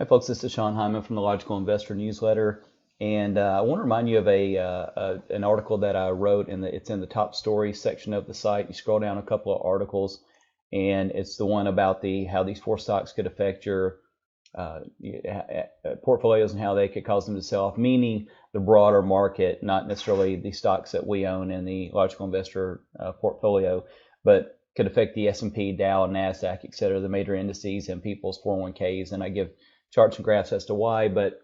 Hi, folks. This is Sean Hyman from the Logical Investor Newsletter, and I want to remind you of an article that I wrote. It's in the top stories section of the site. You scroll down a couple of articles, and it's the one about how these four stocks could affect your uh, portfolios and how they could cause them to sell off, meaning the broader market, not necessarily the stocks that we own in the Logical Investor portfolio, but could affect the S&P, Dow, NASDAQ, et cetera, the major indices and people's 401ks. And I give charts and graphs as to why, but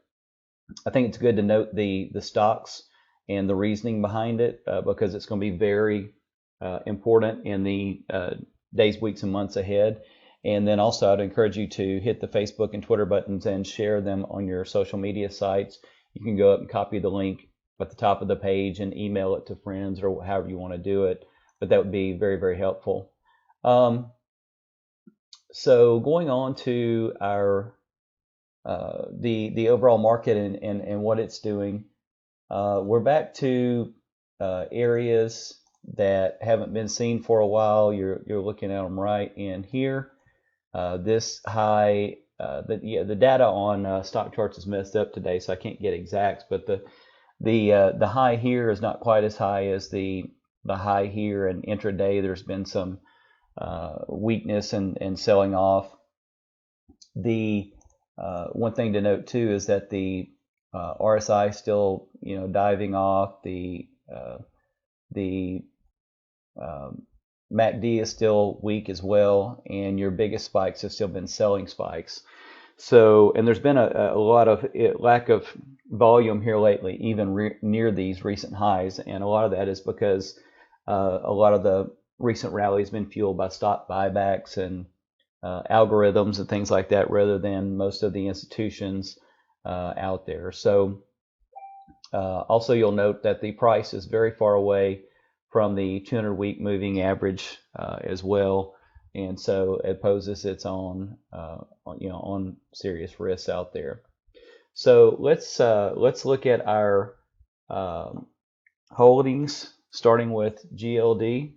I think it's good to note the stocks and the reasoning behind it because it's going to be very important in the days, weeks, and months ahead. And then also, I'd encourage you to hit the Facebook and Twitter buttons and share them on your social media sites. You can go up and copy the link at the top of the page and email it to friends or however you want to do it. But that would be very, very helpful. So going on to our the overall market and what it's doing, we're back to areas that haven't been seen for a while. You're looking at them right in here. This high, the data on stock charts is messed up today, so I can't get exacts. But the high here is not quite as high as the high here. And intraday, there's been some weakness and selling off. The one thing to note too is that the RSI still, diving off. The MACD is still weak as well, and your biggest spikes have still been selling spikes. So, and there's been a lot of lack of volume here lately, even near these recent highs, and a lot of that is because a lot of the recent rally has been fueled by stock buybacks and algorithms and things like that, rather than most of the institutions out there. So, also you'll note that the price is very far away from the 200-week moving average as well, and so it poses its own, on serious risks out there. So let's look at our holdings, starting with GLD.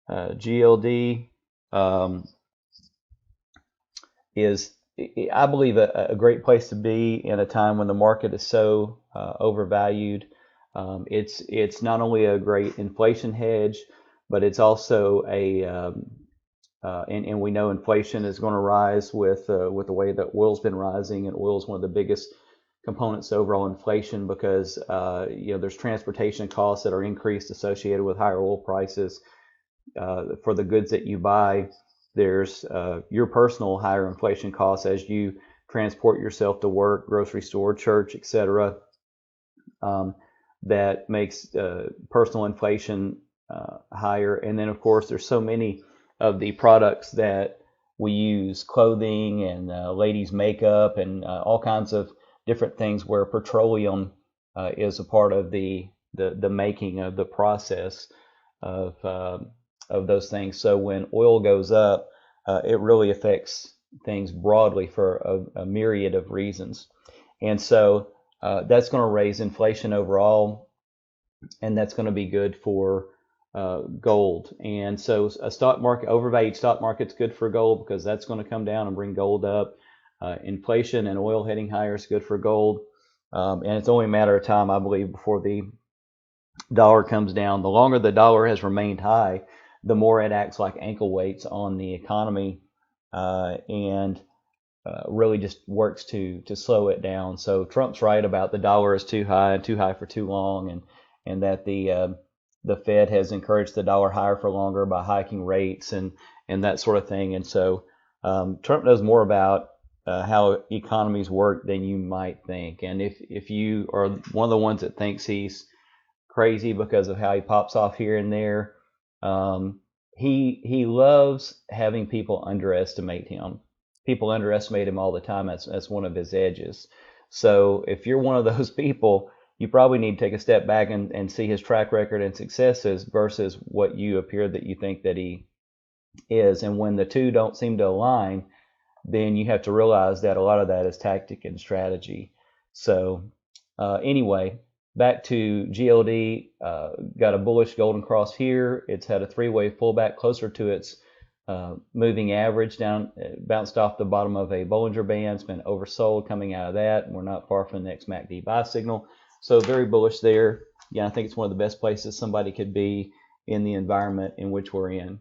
GLD is, I believe, a great place to be in a time when the market is so overvalued. It's not only a great inflation hedge, but it's also and we know inflation is going to rise with the way that oil's been rising, and oil is one of the biggest components to overall inflation because there's transportation costs that are increased associated with higher oil prices. For the goods that you buy, there's your personal higher inflation costs as you transport yourself to work, grocery store, church, etc. That makes personal inflation higher. And then, of course, there's so many of the products that we use, clothing and ladies' makeup and all kinds of different things where petroleum is a part of the making of the process of those things. So when oil goes up, it really affects things broadly for a myriad of reasons. And so that's going to raise inflation overall, and that's going to be good for gold. And so a stock market, overvalued stock market's good for gold because that's going to come down and bring gold up. Inflation and oil heading higher is good for gold. And it's only a matter of time, I believe, before the dollar comes down. The longer the dollar has remained high, the more it acts like ankle weights on the economy and really just works to slow it down. So Trump's right about the dollar is too high and too high for too long, and that the Fed has encouraged the dollar higher for longer by hiking rates and that sort of thing. And so Trump knows more about how economies work than you might think. And if you are one of the ones that thinks he's crazy because of how he pops off here and there, he loves having people underestimate him. People underestimate him all the time. That's one of his edges. So if you're one of those people, you probably need to take a step back and see his track record and successes versus what you appear that you think that he is. And when the two don't seem to align, then you have to realize that a lot of that is tactic and strategy. So anyway, back to GLD, got a bullish golden cross here. It's had a three-way pullback closer to its moving average down, bounced off the bottom of a Bollinger Band. It's been oversold coming out of that, and we're not far from the next MACD buy signal. So very bullish there. Yeah, I think it's one of the best places somebody could be in the environment in which we're in.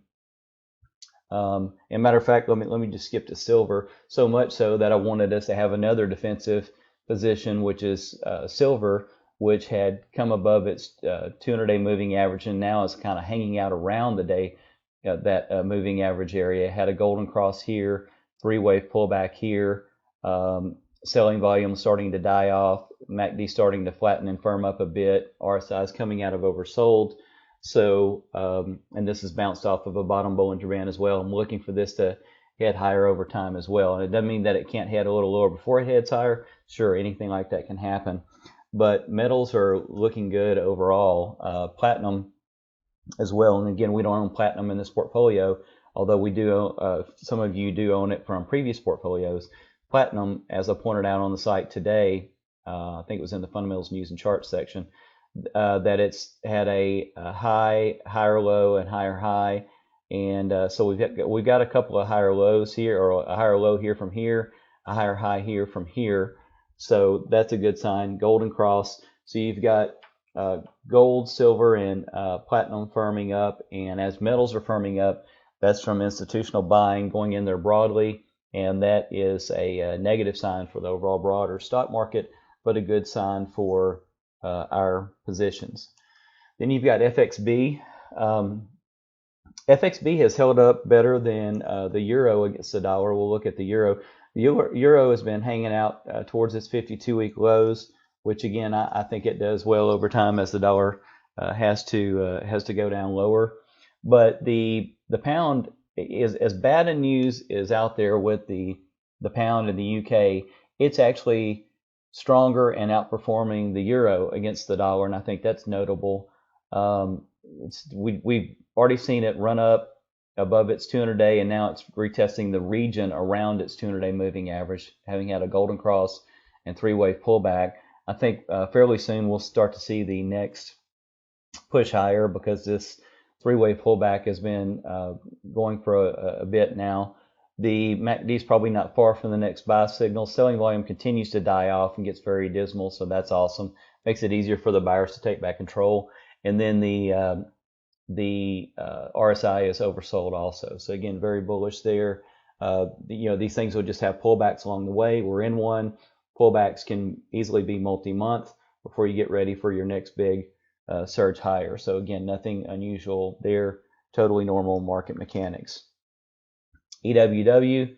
And matter of fact, let me just skip to silver. So much so that I wanted us to have another defensive position, which is silver, which had come above its 200-day moving average, and now is kind of hanging out around the day that moving average area. Had a golden cross here, three-wave pullback here, selling volume starting to die off, MACD starting to flatten and firm up a bit, RSI is coming out of oversold. So, and this is bounced off of a bottom Bollinger Band as well. I'm looking for this to head higher over time as well. And it doesn't mean that it can't head a little lower before it heads higher. Sure, anything like that can happen. But metals are looking good overall. Platinum as well. And again, we don't own platinum in this portfolio, although we do. Some of you do own it from previous portfolios. Platinum, as I pointed out on the site today, I think it was in the fundamentals news and charts section, that it's had a high, higher low, and higher high, and so we've got a couple of higher lows here, or a higher low here from here, a higher high here from here. So that's a good sign. Golden cross. So you've got gold, silver, and platinum firming up, and as metals are firming up, that's from institutional buying going in there broadly, and that is a negative sign for the overall broader stock market, but a good sign for our positions. Then you've got FXB. FXB has held up better than the euro against the dollar. We'll look at the euro. The euro has been hanging out towards its 52-week lows, which again I think it does well over time as the dollar has to go down lower. But the pound is as bad a news is out there with the pound in the UK. It's actually stronger and outperforming the euro against the dollar, and I think that's notable. We've already seen it run up above its 200-day, and now it's retesting the region around its 200-day moving average, having had a golden cross and three-wave pullback. I think fairly soon we'll start to see the next push higher, because this three-wave pullback has been going for a bit now. The MACD is probably not far from the next buy signal. Selling volume continues to die off and gets very dismal, so that's awesome. Makes it easier for the buyers to take back control. And then the RSI is oversold also. So again, very bullish there. These things will just have pullbacks along the way. We're in one. Pullbacks can easily be multi-month before you get ready for your next big surge higher. So again, nothing unusual there. Totally normal market mechanics. EWW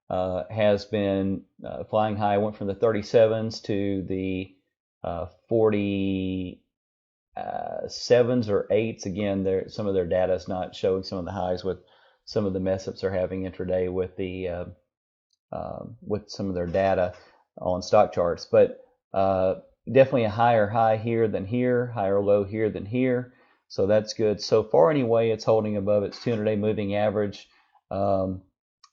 has been flying high. Went from the 37s to the 47s or 8s. Again, some of their data is not showing some of the highs with some of the mess ups they're having intraday with the with some of their data on stock charts. But definitely a higher high here than here, higher low here than here. So that's good. So far anyway, it's holding above its 200-day moving average.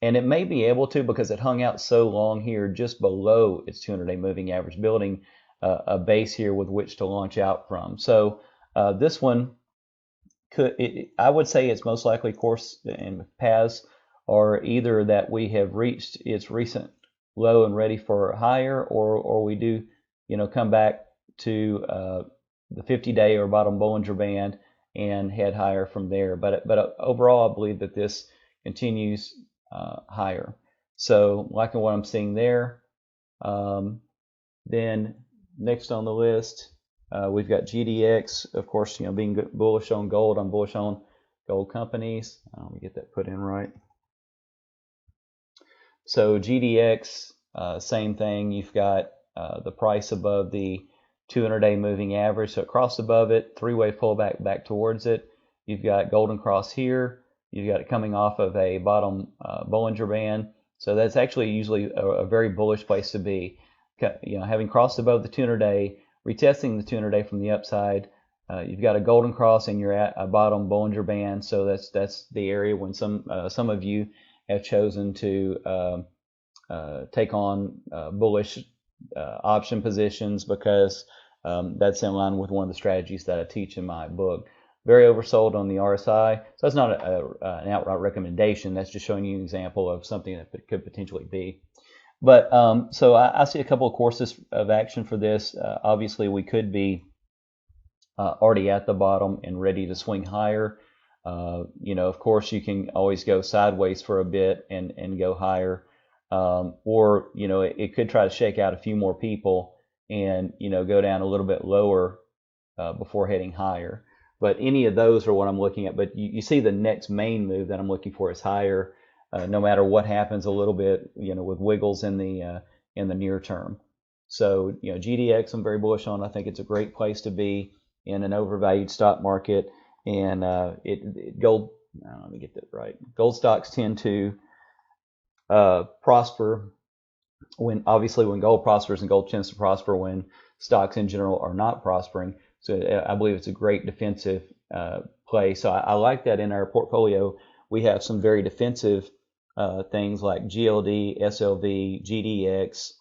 And it may be able to, because it hung out so long here just below its 200-day moving average, building a base here with which to launch out from. So this one I would say it's most likely course and paths are either that we have reached its recent low and ready for higher, or we do come back to the 50-day or bottom Bollinger Band and head higher from there. But overall, I believe that this continues higher. So liking what I'm seeing there. Then next on the list, we've got GDX. Of course, being bullish on gold. I'm bullish on gold companies. Let me get that put in right. So GDX, same thing. You've got the price above the 200-day moving average. So it crossed above it, three-way pullback back towards it. You've got golden cross here. You've got it coming off of a bottom Bollinger Band. So that's actually usually a very bullish place to be. Having crossed above the 200-day, retesting the 200-day from the upside, you've got a golden cross and you're at a bottom Bollinger Band. So that's the area when some of you have chosen to take on bullish option positions, because that's in line with one of the strategies that I teach in my book. very oversold on the RSI. So that's not an outright recommendation. That's just showing you an example of something that could potentially be. But so I see a couple of courses of action for this. Obviously, we could be already at the bottom and ready to swing higher. Of course, you can always go sideways for a bit and go higher. Or, it could try to shake out a few more people and, go down a little bit lower before heading higher. But any of those are what I'm looking at. But you see the next main move that I'm looking for is higher, no matter what happens a little bit, with wiggles in the near term. So, GDX I'm very bullish on. I think it's a great place to be in an overvalued stock market. And gold, let me get that right. Gold stocks tend to prosper when gold prospers, and gold tends to prosper when stocks in general are not prospering. So I believe it's a great defensive play. So I like that in our portfolio. We have some very defensive things like GLD, SLV, GDX,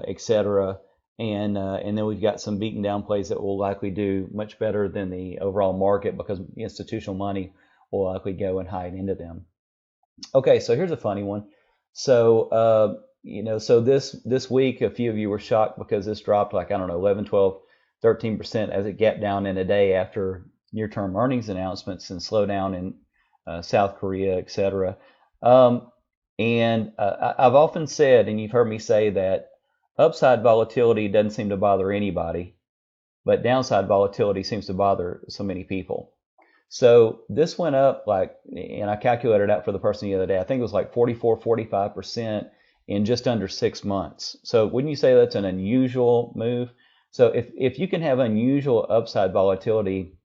etc. And then we've got some beaten down plays that will likely do much better than the overall market because institutional money will likely go and hide into them. Okay, so here's a funny one. So so this week, a few of you were shocked because this dropped like, I don't know, 11, 12, 13% as it gapped down in a day after near-term earnings announcements and slowdown in South Korea, etc. I've often said, and you've heard me say that upside volatility doesn't seem to bother anybody, but downside volatility seems to bother so many people. So this went up and I calculated out for the person the other day, I think it was like 44, 45% in just under 6 months. So wouldn't you say that's an unusual move? So if you can have unusual upside volatility,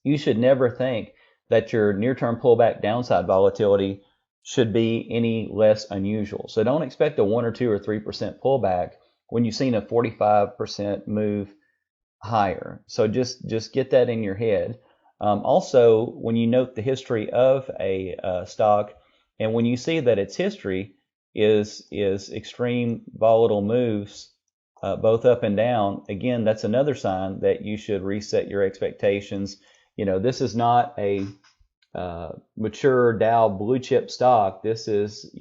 you should never think that your near-term pullback downside volatility should be any less unusual. So don't expect a 1 or 2 or 3% pullback when you've seen a 45% move higher. So just get that in your head. Also, when you note the history of a stock, and when you see that its history is extreme volatile moves, both up and down, again, that's another sign that you should reset your expectations. This is not a mature Dow blue chip stock. This is,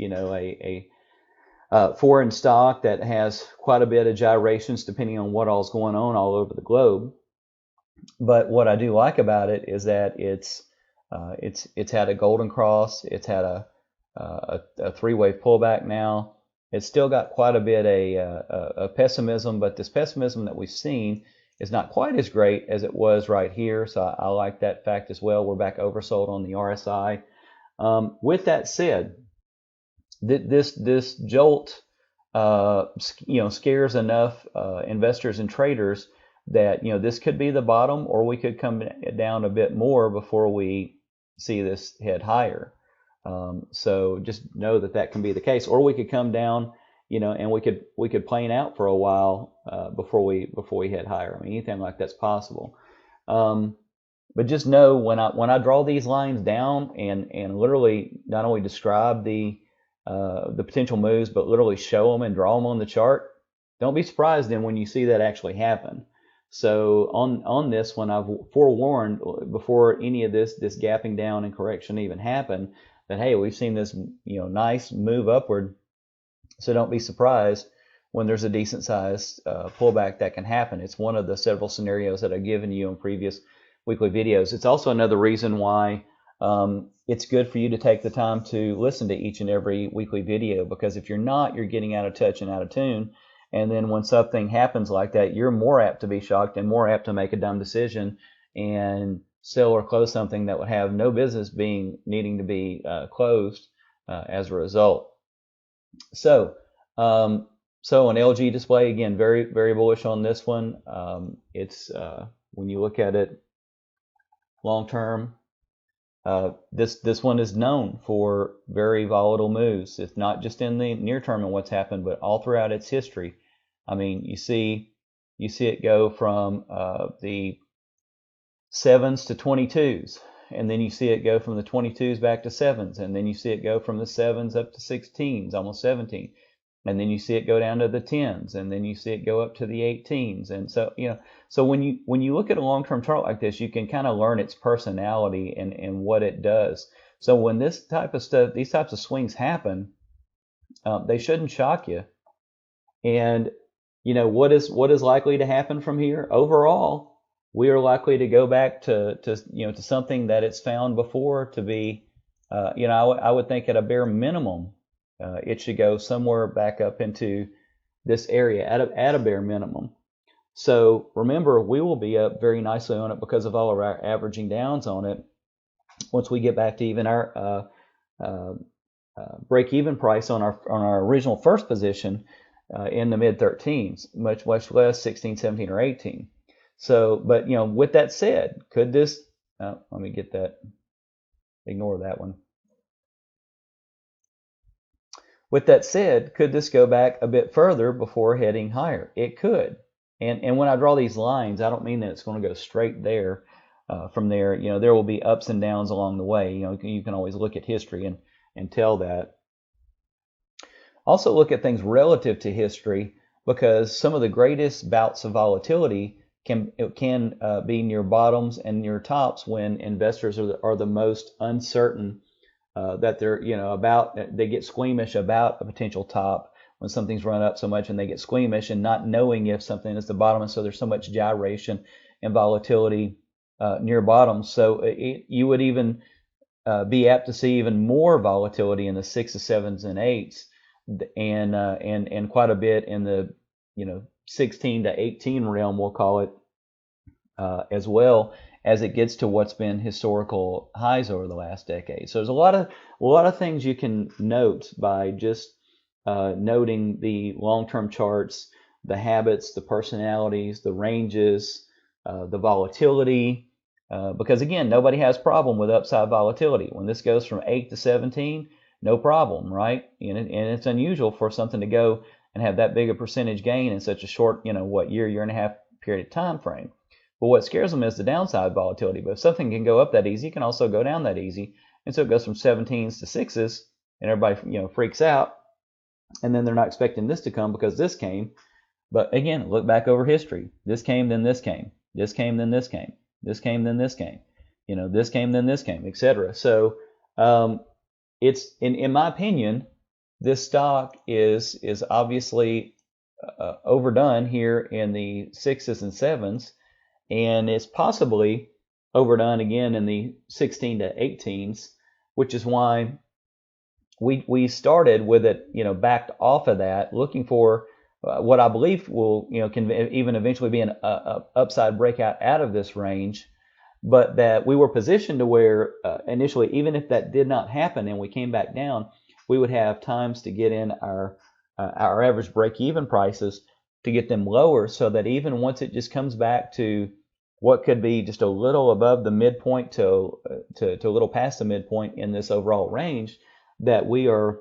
a foreign stock that has quite a bit of gyrations depending on what all's going on all over the globe. But what I do like about it is that it's had a golden cross. It's had a three-wave pullback now. It's still got quite a bit of pessimism, but this pessimism that we've seen is not quite as great as it was right here. So I like that fact as well. We're back oversold on the RSI. With that said, this jolt, scares enough investors and traders that this could be the bottom, or we could come down a bit more before we see this head higher. So just know that can be the case, or we could come down, and we could plane out for a while before we head higher. I mean, anything like that's possible. But just know when I draw these lines down and literally not only describe the potential moves, but literally show them and draw them on the chart, don't be surprised then when you see that actually happen. So on this one, I've forewarned before any of this gapping down and correction even happened that, hey, we've seen this nice move upward. So don't be surprised when there's a decent sized pullback that can happen. It's one of the several scenarios that I've given you in previous weekly videos. It's also another reason why it's good for you to take the time to listen to each and every weekly video, because if you're not, you're getting out of touch and out of tune. And then when something happens like that, you're more apt to be shocked and more apt to make a dumb decision and sell or close something that would have no business needing to be closed as a result. So on LG Display, again, very, very bullish on this one. It's when you look at it long term, this one is known for very volatile moves. It's not just in the near term and what's happened, but all throughout its history. I mean, you see it go from the 7s to 22s, and then you see it go from the 22s back to 7s, and then you see it go from the 7s up to 16s, almost 17. and then you see it go down to the 10s, and then you see it go up to the 18s. And so, so when you look at a long-term chart like this, you can kind of learn its personality and what it does. So when this type of stuff, these types of swings happen, they shouldn't shock you. And what is likely to happen from here? Overall, we are likely to go back to something that it's found before to be, I would think at a bare minimum, it should go somewhere back up into this area at a bare minimum. So remember, we will be up very nicely on it because of all of our averaging downs on it. Once we get back to even our break-even price on our original first position in the mid 13s, much less 16, 17, or 18. So, but with that said, could this? Let me get that. Ignore that one. With that said, could this go back a bit further before heading higher? It could. And when I draw these lines, I don't mean that it's going to go straight there. From there, there will be ups and downs along the way. You can always look at history and tell that. Also look at things relative to history, because some of the greatest bouts of volatility can be near bottoms and near tops when investors are the most uncertain. That they're they get squeamish about a potential top when something's run up so much, and they get squeamish and not knowing if something is the bottom, and so there's so much gyration and volatility near bottoms. So you would even be apt to see even more volatility in the 6s, 7s, and 8s, and quite a bit in the 16 to 18 realm, we'll call it, as well, as it gets to what's been historical highs over the last decade. So there's a lot of things you can note by just noting the long-term charts, the habits, the personalities, the ranges, the volatility, because again, nobody has problem with upside volatility. When this goes from 8 to 17, no problem, right? And it's unusual for something to go and have that big a percentage gain in such a short, year and a half period of time frame. But what scares them is the downside volatility. But if something can go up that easy, it can also go down that easy. And so it goes from 17s to 6s, and everybody freaks out, and then they're not expecting this to come because this came. But again, look back over history. This came, then this came. This came, then this came. This came, then this came. This came, then this came, etc. So it's in my opinion, this stock is obviously overdone here in the 6s and 7s. And it's possibly overdone again in the 16 to 18s, which is why we started with it, backed off of that, looking for what I believe will, can even eventually be an upside breakout out of this range, but that we were positioned to where initially, even if that did not happen and we came back down, we would have times to get in our average break-even prices to get them lower, so that even once it just comes back to what could be just a little above the midpoint to a little past the midpoint in this overall range, that we are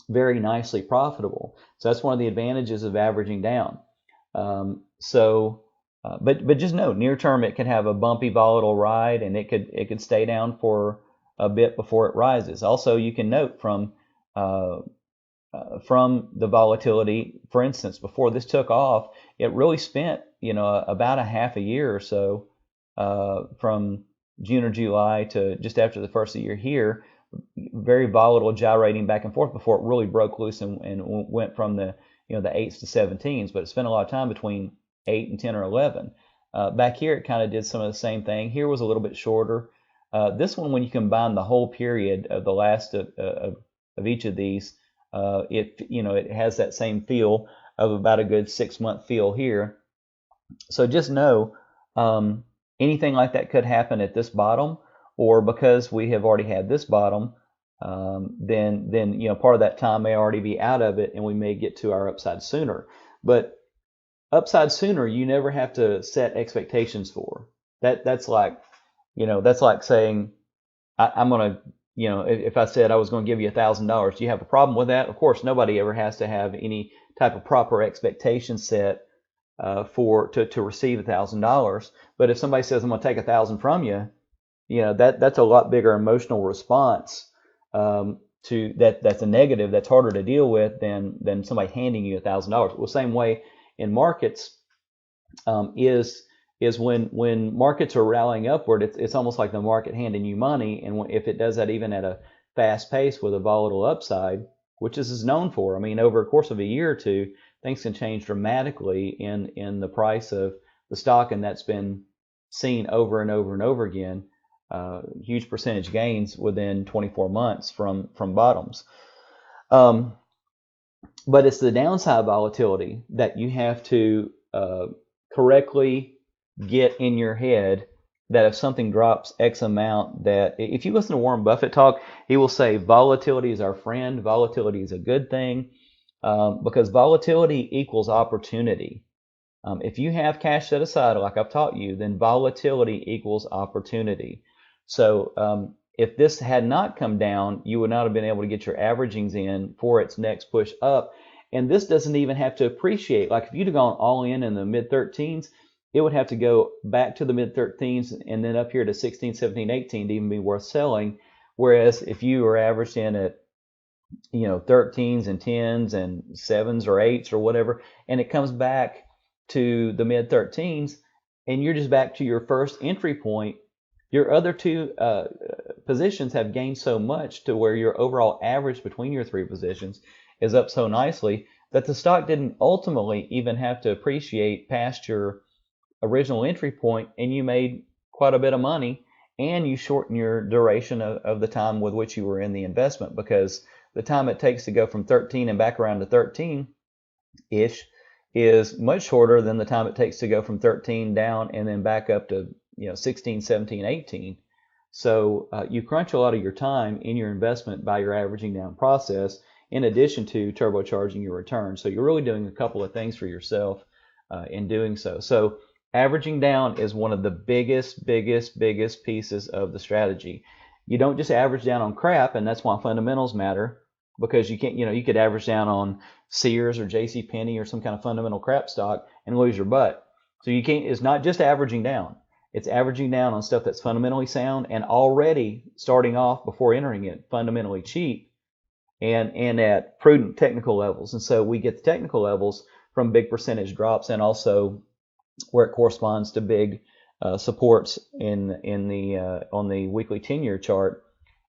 very nicely profitable. So that's one of the advantages of averaging down. But just know, near term it can have a bumpy, volatile ride, and it could stay down for a bit before it rises. Also, you can note from the volatility, for instance, before this took off, it really spent about a half a year or so from June or July to just after the first of the year here, very volatile, gyrating back and forth before it really broke loose and went from the 8s to 17s. But it spent a lot of time between 8 and 10 or 11. Back here, it kind of did some of the same thing. Here was a little bit shorter. This one, when you combine the whole period of the last of each of these, it has that same feel of about a good 6-month feel here. So just know anything like that could happen at this bottom, or because we have already had this bottom, then part of that time may already be out of it, and we may get to our upside sooner. But upside sooner, you never have to set expectations for. That's like saying I'm gonna, if I said I was going to give you $1,000, do you have a problem with that? Of course, nobody ever has to have any type of proper expectation set to receive $1,000. But if somebody says I'm going to take $1,000 from you, that's a lot bigger emotional response to that's a negative, that's harder to deal with than somebody handing you $1,000. Well, same way in markets, is when markets are rallying upward, it's almost like the market handing you money, and if it does that even at a fast pace with a volatile upside, which this is known for. I mean, over a course of a year or two, things can change dramatically in the price of the stock, and that's been seen over and over and over again. Huge percentage gains within 24 months from bottoms. But it's the downside volatility that you have to correctly get in your head, that if something drops X amount, that if you listen to Warren Buffett talk, he will say volatility is our friend, volatility is a good thing, because volatility equals opportunity. If you have cash set aside, like I've taught you, then volatility equals opportunity. So if this had not come down, you would not have been able to get your averagings in for its next push up. And this doesn't even have to appreciate. Like if you'd have gone all in the mid 13s, it would have to go back to the mid 13s and then up here to 16, 17, 18 to even be worth selling. Whereas if you were averaged in at 13s and 10s and 7s or 8s or whatever, and it comes back to the mid 13s, and you're just back to your first entry point, your other two positions have gained so much to where your overall average between your three positions is up so nicely that the stock didn't ultimately even have to appreciate past your original entry point, and you made quite a bit of money, and you shorten your duration of the time with which you were in the investment, because the time it takes to go from 13 and back around to 13-ish is much shorter than the time it takes to go from 13 down and then back up to 16, 17, 18. So you crunch a lot of your time in your investment by your averaging down process, in addition to turbocharging your return. So you're really doing a couple of things for yourself in doing so. So averaging down is one of the biggest pieces of the strategy. You don't just average down on crap, and that's why fundamentals matter, because you can't, you could average down on Sears or JCPenney or some kind of fundamental crap stock and lose your butt. So you can't, it's not just averaging down. It's averaging down on stuff that's fundamentally sound and already starting off before entering it fundamentally cheap and at prudent technical levels. And so we get the technical levels from big percentage drops, and also where it corresponds to big supports in the on the weekly 10-year chart,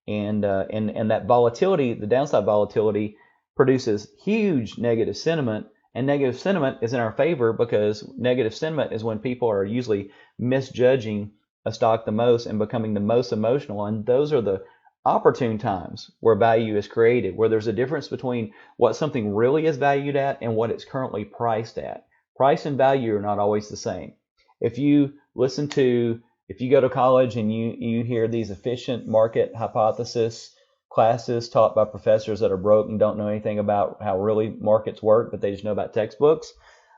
and that volatility, the downside volatility, produces huge negative sentiment, and negative sentiment is in our favor, because negative sentiment is when people are usually misjudging a stock the most and becoming the most emotional, and those are the opportune times where value is created, where there's a difference between what something really is valued at and what it's currently priced at. Price and value are not always the same. If you go to college and you hear these efficient market hypothesis classes taught by professors that are broke and don't know anything about how really markets work, but they just know about textbooks,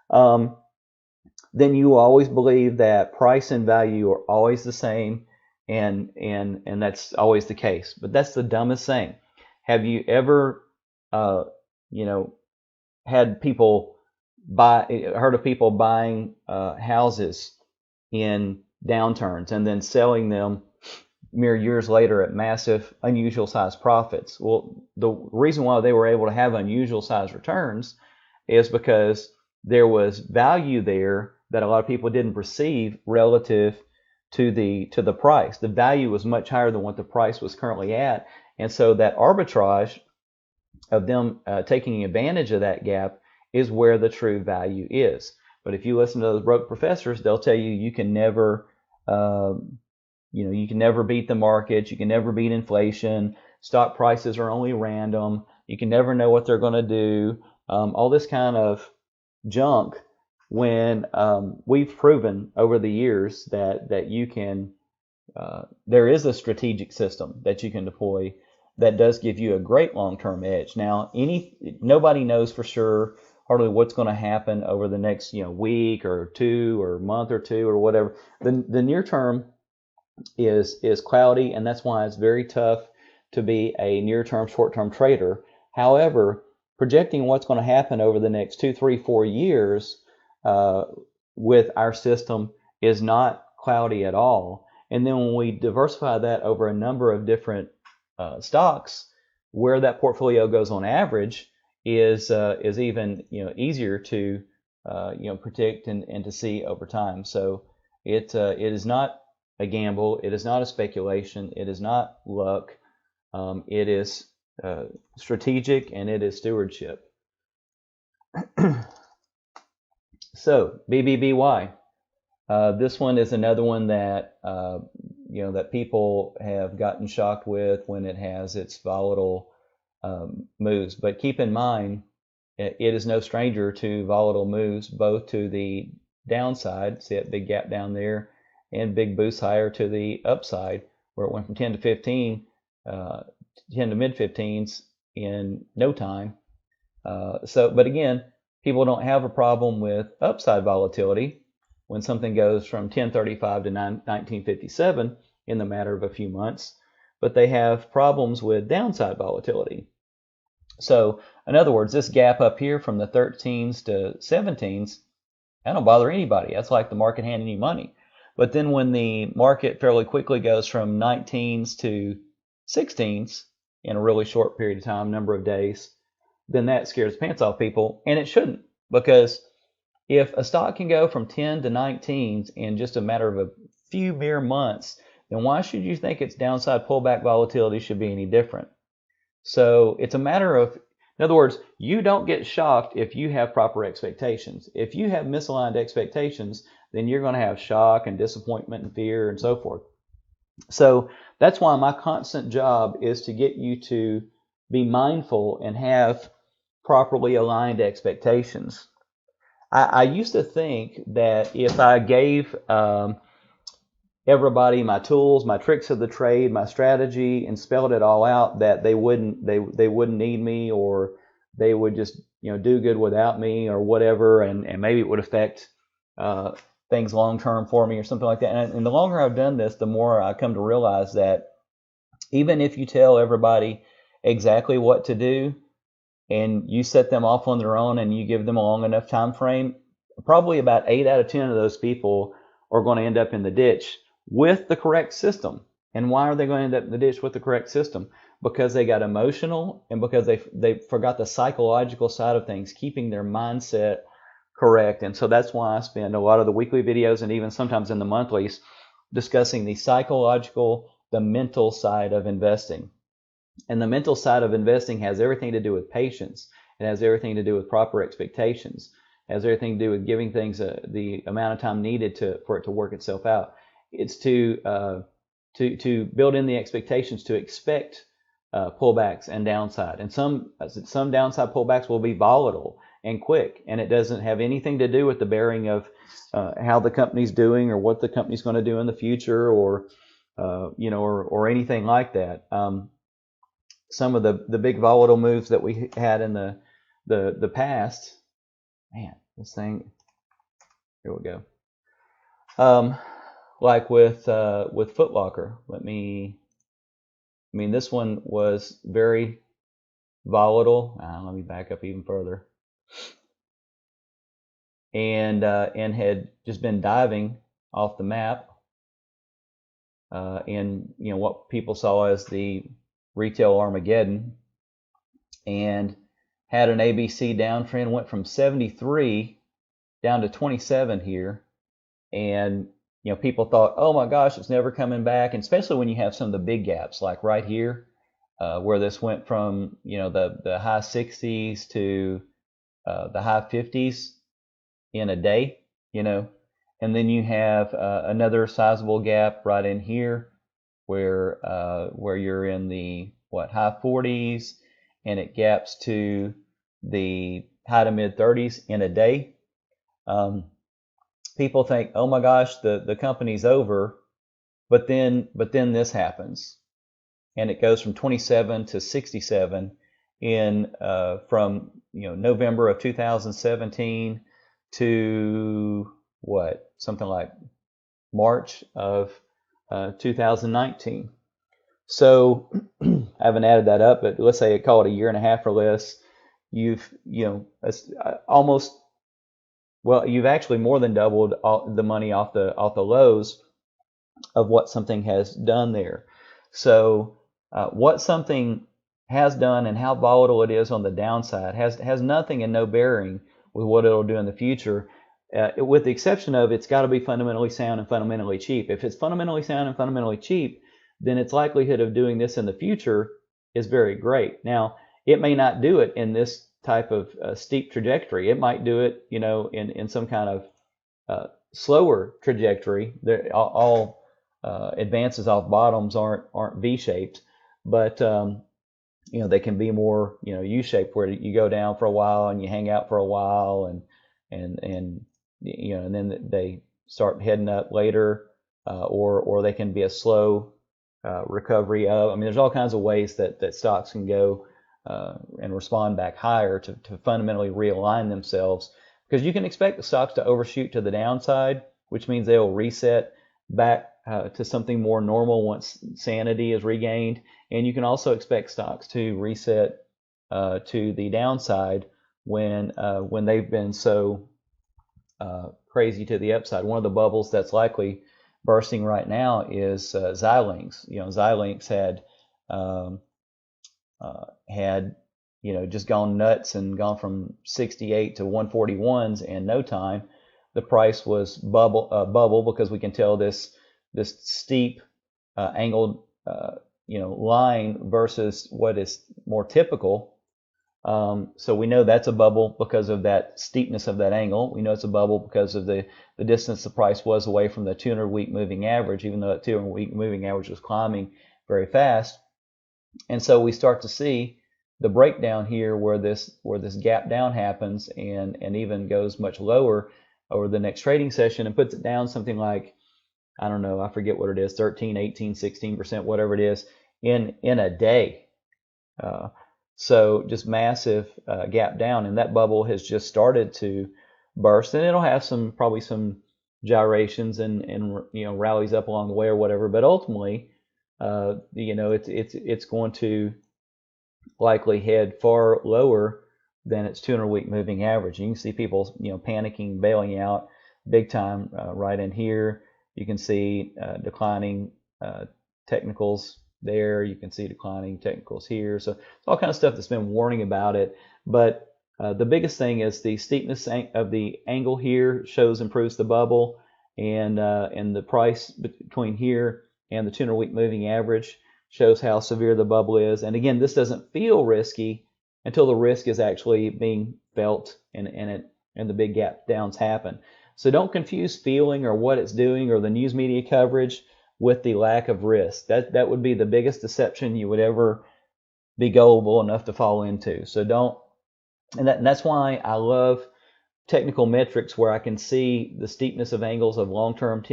then you will always believe that price and value are always the same, and that's always the case. But that's the dumbest thing. Have you ever had people heard of people buying houses in downturns and then selling them mere years later at massive, unusual size profits? Well, the reason why they were able to have unusual size returns is because there was value there that a lot of people didn't perceive relative to the price. The value was much higher than what the price was currently at, and so that arbitrage of them taking advantage of that gap is where the true value is. But if you listen to those broke professors, they'll tell you can never you can never beat the market, you can never beat inflation, stock prices are only random, you can never know what they're going to do, all this kind of junk, when we've proven over the years that you can, there is a strategic system that you can deploy that does give you a great long-term edge. Now, nobody knows for sure hardly what's going to happen over the next week or two or month or two or whatever. The near term is cloudy, and that's why it's very tough to be a near-term, short-term trader. However, projecting what's going to happen over the next 2, 3, 4 years with our system is not cloudy at all. And then when we diversify that over a number of different stocks, where that portfolio goes on average is even easier to predict and to see over time. So it is not a gamble. It is not a speculation. It is not luck. It is strategic, and it is stewardship. So BBBY. This one is another one that that people have gotten shocked with when it has its volatile moves. But keep in mind, it is no stranger to volatile moves, both to the downside, see that big gap down there, and big boost higher to the upside, where it went from 10 to 15, 10 to mid 15s in no time. But again, people don't have a problem with upside volatility when something goes from 1035 to 1957 in the matter of a few months, but they have problems with downside volatility. So in other words, this gap up here from the 13s to 17s, that don't bother anybody. That's like the market handing you money. But then when the market fairly quickly goes from 19s to 16s in a really short period of time, number of days, then that scares the pants off people, and it shouldn't, because if a stock can go from 10 to 19s in just a matter of a few mere months, then why should you think its downside pullback volatility should be any different? So it's a matter of, in other words, you don't get shocked if you have proper expectations. If you have misaligned expectations, then you're going to have shock and disappointment and fear and so forth. So that's why my constant job is to get you to be mindful and have properly aligned expectations. I used to think that if I gave everybody my tools, my tricks of the trade, my strategy, and spelled it all out, that they wouldn't need me, or they would just do good without me or whatever, and maybe it would affect things long term for me or something like that. And the longer I've done this, the more I come to realize that even if you tell everybody exactly what to do, and you set them off on their own, and you give them a long enough time frame, probably about 8 out of 10 of those people are going to end up in the ditch with the correct system. And why are they going to end up in the ditch with the correct system? Because they got emotional, and because they forgot the psychological side of things, keeping their mindset correct. And so that's why I spend a lot of the weekly videos, and even sometimes in the monthlies, discussing the psychological, the mental side of investing. And the mental side of investing has everything to do with patience. It has everything to do with proper expectations. It has everything to do with giving things the amount of time needed for it to work itself out. It's to build in the expectations to expect pullbacks and downside. And some downside pullbacks will be volatile and quick, and it doesn't have anything to do with the bearing of how the company's doing, or what the company's going to do in the future, or or anything like that. Some of the big volatile moves that we had in the past, man, this thing, here we go. Like with Foot Locker, this one was very volatile. Let me back up even further. And had just been diving off the map, in what people saw as the retail Armageddon, and had an ABC downtrend, went from 73 down to 27 here, and people thought, oh my gosh, it's never coming back. And especially when you have some of the big gaps, like right here, where this went from the high 60s to the high 50s in a day, and then you have another sizable gap right in here, where you're in the high 40s, and it gaps to the high to mid 30s in a day. People think, oh my gosh, the company's over, but then this happens, and it goes from 27 to 67 in from November of 2017 to something like March of 2019. So I haven't added that up, but let's say I call it a year and a half or less. You've you've actually more than doubled the money off the lows of what something has done there. So what something has done and how volatile it is on the downside has nothing and no bearing with what it'll do in the future, with the exception of it's got to be fundamentally sound and fundamentally cheap. If it's fundamentally sound and fundamentally cheap, then its likelihood of doing this in the future is very great. Now, it may not do it in this type of steep trajectory. It might do it, in some kind of slower trajectory. All advances off bottoms aren't V-shaped, but they can be more U-shaped, where you go down for a while and you hang out for a while, and then they start heading up later, or they can be a slow recovery of. I mean, there's all kinds of ways that stocks can go and respond back higher to fundamentally realign themselves, because you can expect the stocks to overshoot to the downside, which means they'll reset back to something more normal once sanity is regained. And you can also expect stocks to reset to the downside when they've been so crazy to the upside. One of the bubbles that's likely bursting right now is Xilinx. Xilinx had just gone nuts and gone from 68 to 141s in no time. The price was bubble because we can tell this steep angled line versus what is more typical. So we know that's a bubble because of that steepness of that angle. We know it's a bubble because of the distance the price was away from the 200-week moving average, even though that 200-week moving average was climbing very fast. And so we start to see the breakdown here where this gap down happens and even goes much lower over the next trading session and puts it down something like, I don't know, I forget what it is, 13, 18, 16%, whatever it is, in a day. So just massive gap down, and that bubble has just started to burst, and it'll have probably some gyrations and rallies up along the way or whatever, but ultimately, it's going to likely head far lower than its 200-week moving average. You can see people panicking, bailing out big time right in here. You can see declining technicals there. You can see declining technicals here. So it's all kind of stuff that's been warning about it. But the biggest thing is the steepness of the angle here improves the bubble, and the price between here and the 200-week moving average shows how severe the bubble is. And again, this doesn't feel risky until the risk is actually being felt and the big gap downs happen. So don't confuse feeling or what it's doing or the news media coverage with the lack of risk. That would be the biggest deception you would ever be gullible enough to fall into. So don't, and that's why I love technical metrics, where I can see the steepness of angles of long-term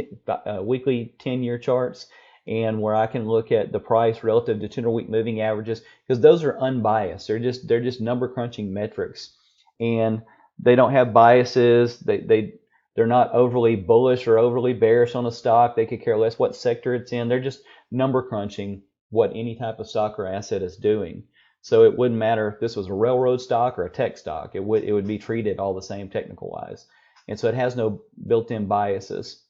weekly 10-year charts, and where I can look at the price relative to 200-week moving averages, because those are unbiased. They're just number crunching metrics, and they don't have biases. They're not overly bullish or overly bearish on a stock. They could care less what sector it's in. They're just number crunching what any type of stock or asset is doing. So it wouldn't matter if this was a railroad stock or a tech stock. It would be treated all the same technical wise. And so it has no built-in biases.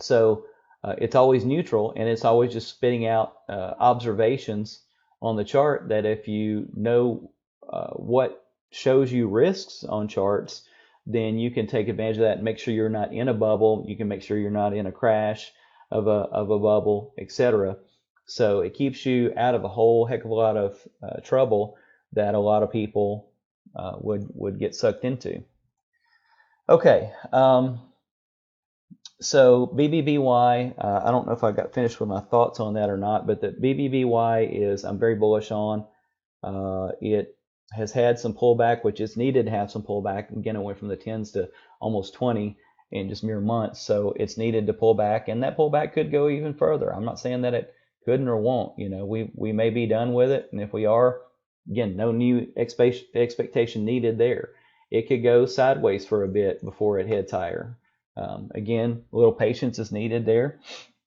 So it's always neutral, and it's always just spitting out observations on the chart that if you know what shows you risks on charts, then you can take advantage of that and make sure you're not in a bubble. You can make sure you're not in a crash of a bubble, etc. So it keeps you out of a whole heck of a lot of trouble that a lot of people would get sucked into. Okay, so BBBY, I don't know if I got finished with my thoughts on that or not, but the BBBY I'm very bullish on. It has had some pullback, which is needed to have some pullback. Again, it went from the 10s to almost 20 in just mere months, so it's needed to pull back, and that pullback could go even further. I'm not saying that it couldn't or won't. We may be done with it, and if we are, again, no new expectation needed there. It could go sideways for a bit before it heads higher. Again, a little patience is needed there,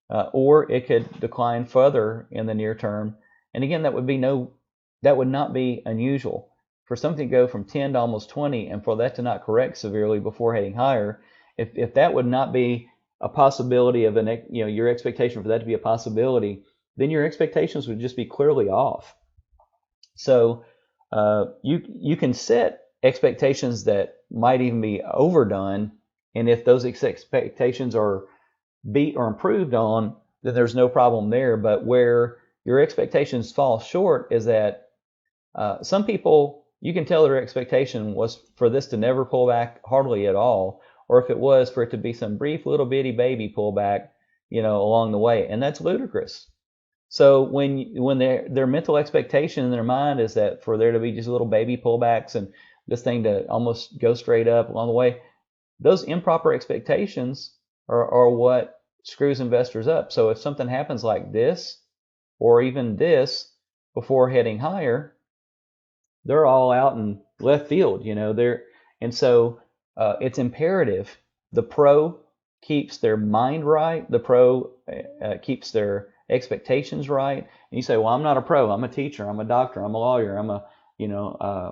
or it could decline further in the near term. And again, that would not be unusual for something to go from 10 to almost 20, and for that to not correct severely before heading higher. If that would not be a possibility of your expectation for that to be a possibility, then your expectations would just be clearly off. So you can set expectations that might even be overdone, and if those expectations are beat or improved on, then there's no problem there. But where your expectations fall short is that some people, you can tell their expectation was for this to never pull back hardly at all, or if it was, for it to be some brief little bitty baby pullback, along the way, and that's ludicrous. So when their mental expectation in their mind is that for there to be just little baby pullbacks and this thing to almost go straight up along the way, those improper expectations are what screws investors up. So if something happens like this or even this before heading higher, they're all out in left field, and so it's imperative the pro keeps their mind right, the pro keeps their expectations right. And you say, well, I'm not a pro, I'm a teacher, I'm a doctor, I'm a lawyer, I'm a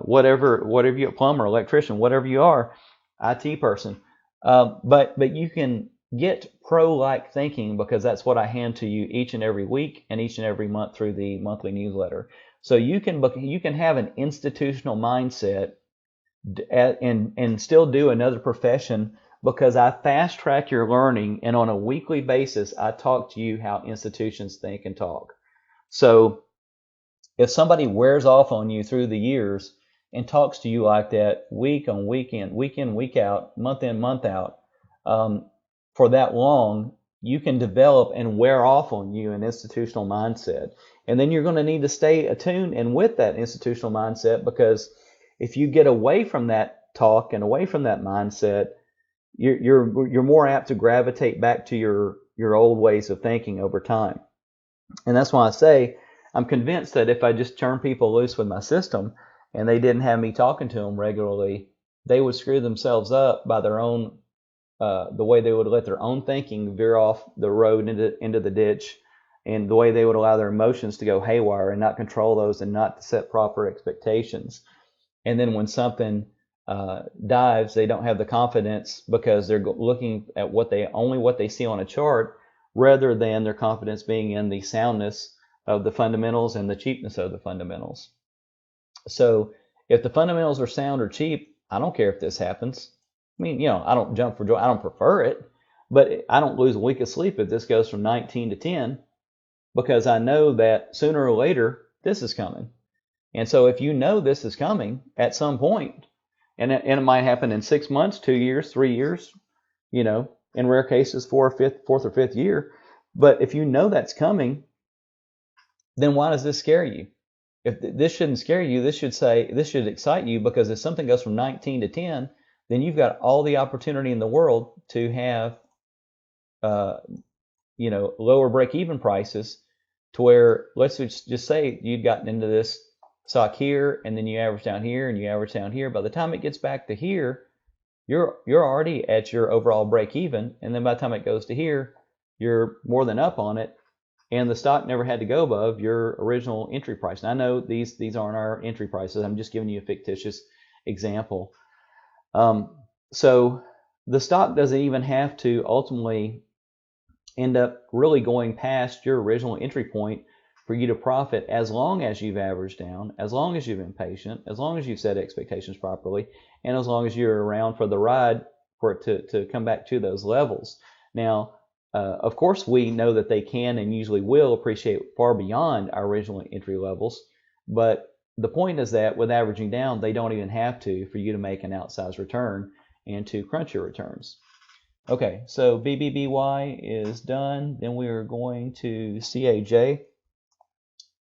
whatever you, plumber, electrician, whatever you are, IT person. But you can get pro-like thinking because that's what I hand to you each and every week and each and every month through the monthly newsletter. So you can have an institutional mindset and still do another profession because I fast track your learning, and on a weekly basis I talk to you how institutions think and talk. So if somebody wears off on you through the years and talks to you like that week on week in, week out, month in, month out, for that long, you can develop and wear off on you an institutional mindset. And then you're going to need to stay attuned and with that institutional mindset, because if you get away from that talk and away from that mindset, you're more apt to gravitate back to your old ways of thinking over time. And that's why I say I'm convinced that if I just turn people loose with my system and they didn't have me talking to them regularly, they would screw themselves up by their own the way they would let their own thinking veer off the road into the ditch, and the way they would allow their emotions to go haywire and not control those and not to set proper expectations. And then when something dives, they don't have the confidence because they're looking at what they see on a chart, rather than their confidence being in the soundness of the fundamentals and the cheapness of the fundamentals. So if the fundamentals are sound or cheap, I don't care if this happens. I mean, I don't jump for joy. I don't prefer it, but I don't lose a week of sleep if this goes from 19 to 10, because I know that sooner or later this is coming. And so if you know this is coming at some point, and it might happen in 6 months, 2 years, 3 years, in rare cases, fourth or fifth year. But if you know that's coming, then why does this scare you? If this shouldn't scare you, this should excite you, because if something goes from 19 to 10, then you've got all the opportunity in the world to have, lower break-even prices, to where, let's just say you'd gotten into this stock here, and then you average down here, and you average down here. By the time it gets back to here, you're already at your overall break-even, and then by the time it goes to here, you're more than up on it, and the stock never had to go above your original entry price. And I know these aren't our entry prices. I'm just giving you a fictitious example. So the stock doesn't even have to ultimately end up really going past your original entry point for you to profit, as long as you've averaged down, as long as you've been patient, as long as you've set expectations properly, and as long as you're around for the ride for it to come back to those levels. Now, of course, we know that they can and usually will appreciate far beyond our original entry levels, but the point is that with averaging down, they don't even have to for you to make an outsized return and to crunch your returns. Okay, so BBBY is done. Then we are going to CAJ.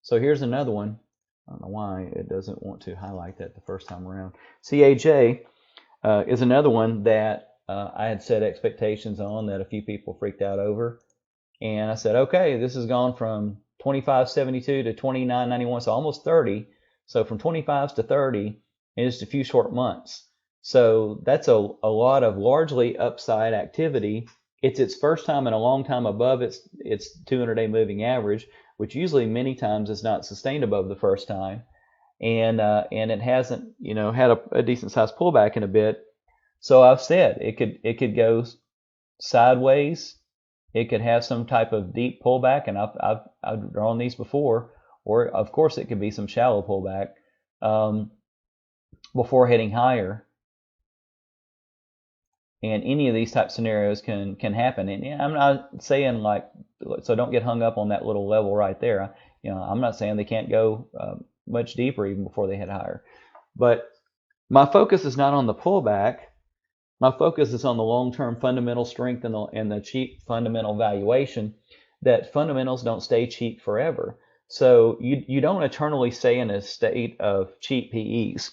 So here's another one. I don't know why it doesn't want to highlight that the first time around. CAJ is another one that I had set expectations on that a few people freaked out over. And I said, okay, this has gone from 25.72 to 29.91, so almost 30. So from 25s to 30 in just a few short months. So that's a lot of largely upside activity. It's its first time in a long time above its 200-day moving average, which usually many times is not sustained above the first time. And it hasn't, had a decent sized pullback in a bit. So I've said it could go sideways. It could have some type of deep pullback, and I've drawn these before, or of course it could be some shallow pullback before heading higher. And any of these type scenarios can happen. And I'm not saying like, so don't get hung up on that little level right there. I'm not saying they can't go much deeper even before they head higher. But my focus is not on the pullback. My focus is on the long-term fundamental strength and the cheap fundamental valuation. That fundamentals don't stay cheap forever. So you don't eternally stay in a state of cheap PEs.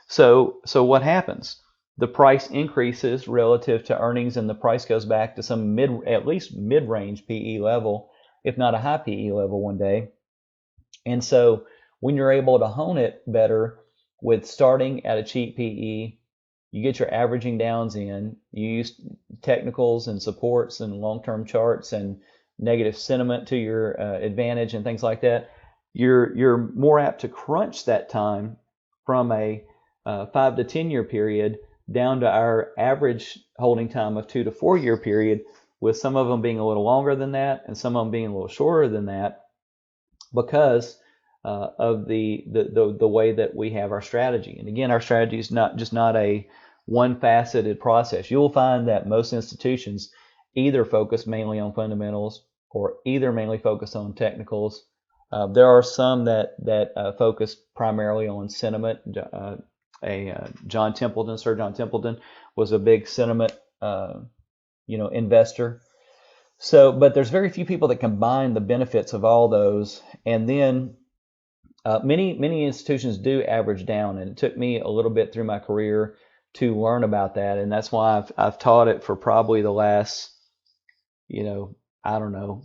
So what happens? The price increases relative to earnings, and the price goes back to some at least mid-range PE level, if not a high PE level one day. And so when you're able to hone it better with starting at a cheap PE, you get your averaging downs in, you use technicals and supports and long-term charts and negative sentiment to your advantage and things like that, you're more apt to crunch that time from a 5 to 10 year period down to our average holding time of 2 to 4 year period, with some of them being a little longer than that and some of them being a little shorter than that, because of the way that we have our strategy. And again, our strategy is not a one-faceted process. You will find that most institutions either focus mainly on fundamentals or either mainly focus on technicals. There are some that focus primarily on sentiment. Sir John Templeton was a big sentiment investor. So, but there's very few people that combine the benefits of all those. And then many institutions do average down, and it took me a little bit through my career to learn about that, and that's why I've taught it for probably the last, I don't know,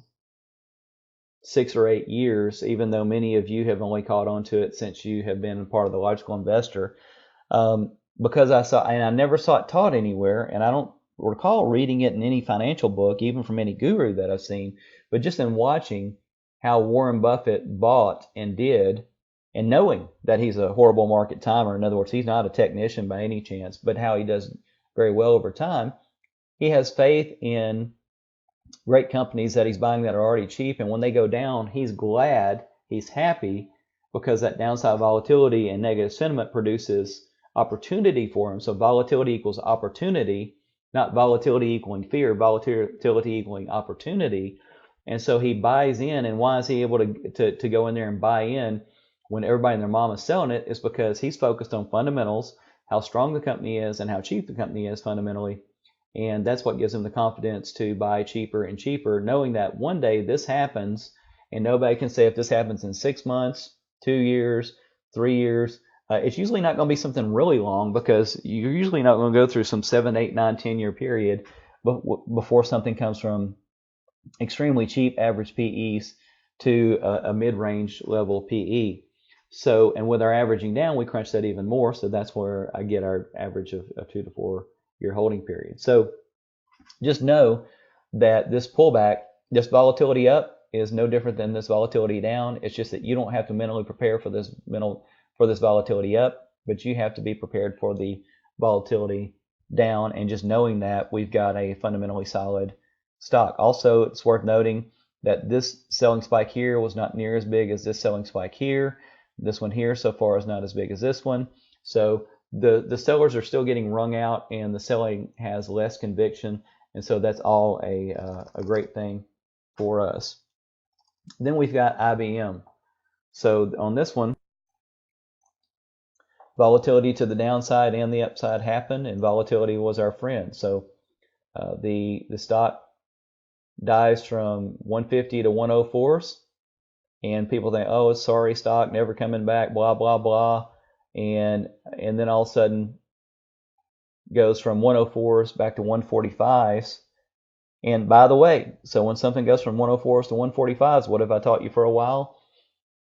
6 or 8 years, even though many of you have only caught on to it since you have been part of the Logical Investor. Because I never saw it taught anywhere, and I don't recall reading it in any financial book, even from any guru that I've seen, but just in watching how Warren Buffett bought and did, and knowing that he's a horrible market timer. In other words, he's not a technician by any chance, but how he does very well over time. He has faith in great companies that he's buying that are already cheap, and when they go down, he's glad, he's happy, because that downside volatility and negative sentiment produces opportunity for him. So volatility equals opportunity, not volatility equaling fear, volatility equaling opportunity. And so he buys in. And why is he able to go in there and buy in when everybody and their mom is selling it? Is because he's focused on fundamentals, how strong the company is and how cheap the company is fundamentally. And that's what gives him the confidence to buy cheaper and cheaper, knowing that one day this happens, and nobody can say if this happens in 6 months, 2 years, 3 years. It's usually not going to be something really long, because you're usually not going to go through some 7, 8, 9, 10-year period before something comes from extremely cheap average PEs to a mid-range level PE. So, and with our averaging down, we crunch that even more. So that's where I get our average of 2 to 4 year holding period. So just know that this pullback, this volatility up, is no different than this volatility down. It's just that you don't have to mentally prepare for this volatility up, but you have to be prepared for the volatility down, and just knowing that we've got a fundamentally solid stock. Also, it's worth noting that this selling spike here was not near as big as this selling spike here. This one here so far is not as big as this one. So the sellers are still getting wrung out, and the selling has less conviction, and so that's all a great thing for us. Then we've got IBM. So on this one, volatility to the downside and the upside happened, and volatility was our friend. So the stock dives from 150 to 104s, and people think, oh, sorry, stock never coming back, blah blah blah, and then all of a sudden goes from 104s back to 145s. And by the way, so when something goes from 104s to 145s, what have I taught you for a while?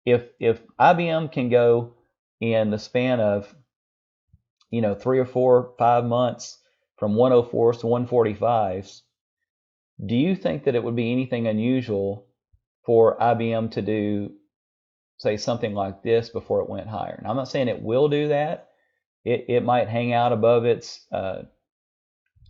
If IBM can go in the span of 3 or 4, 5 months from 104s to 145s, do you think that it would be anything unusual for IBM to do, say, something like this before it went higher? Now, I'm not saying it will do that. It might hang out above its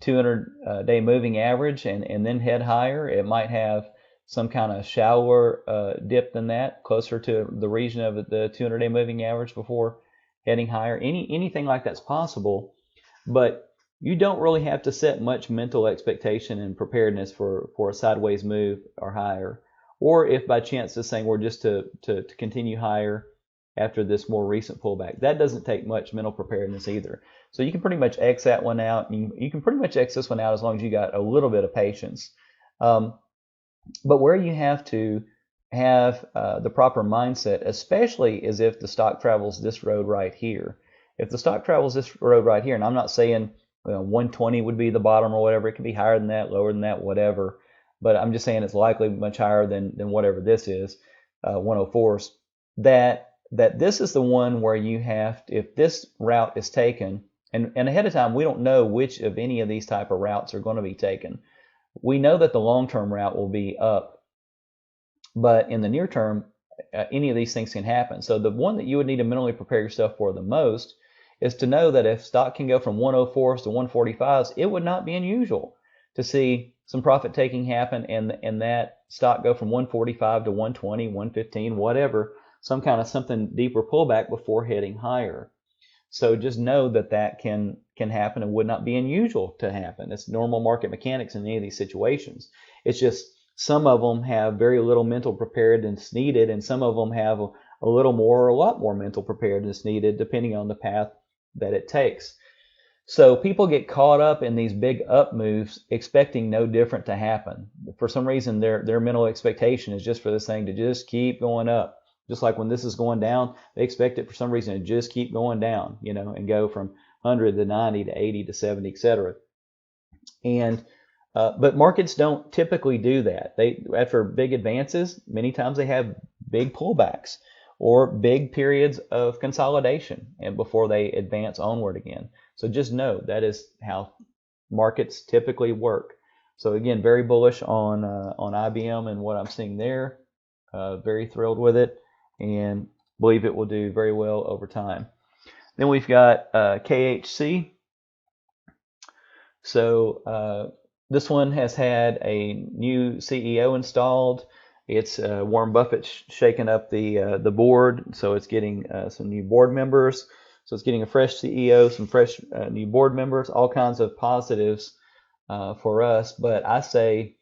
200-day moving average and then head higher. It might have some kind of shallower dip than that, closer to the region of the 200-day moving average before heading higher. Anything like that's possible, but you don't really have to set much mental expectation and preparedness for a sideways move or higher. Or if by chance this thing were just to continue higher after this more recent pullback, that doesn't take much mental preparedness either. So you can pretty much X that one out. You can pretty much X this one out as long as you got a little bit of patience. But where you have to have the proper mindset, especially is if the stock travels this road right here. If the stock travels this road right here, and I'm not saying 120 would be the bottom or whatever, it could be higher than that, lower than that, whatever. But I'm just saying it's likely much higher than whatever this is, 104s. That this is the one where you have to, if this route is taken, and ahead of time we don't know which of any of these type of routes are going to be taken. We know that the long-term route will be up, but in the near term, any of these things can happen. So the one that you would need to mentally prepare yourself for the most is to know that if stock can go from 104s to 145s, it would not be unusual to see some profit taking happen and that stock go from 145 to 120, 115, whatever, some kind of something deeper pullback before heading higher. So just know that that can happen and would not be unusual to happen. It's normal market mechanics in any of these situations. It's just some of them have very little mental preparedness needed, and some of them have a little more or a lot more mental preparedness needed depending on the path that it takes. So people get caught up in these big up moves expecting no different to happen. For some reason, their mental expectation is just for this thing to just keep going up. Just like when this is going down, they expect it for some reason to just keep going down, and go from 100 to 90 to 80 to 70, etc. And but markets don't typically do that. They, after big advances, many times they have big pullbacks or big periods of consolidation and before they advance onward again. So just know that is how markets typically work. So again, very bullish on IBM and what I'm seeing there. Very thrilled with it, and believe it will do very well over time. Then we've got KHC. So this one has had a new CEO installed. It's Warren Buffett shaking up the board, so it's getting some new board members. So it's getting a fresh CEO, some fresh new board members, all kinds of positives for us. But I say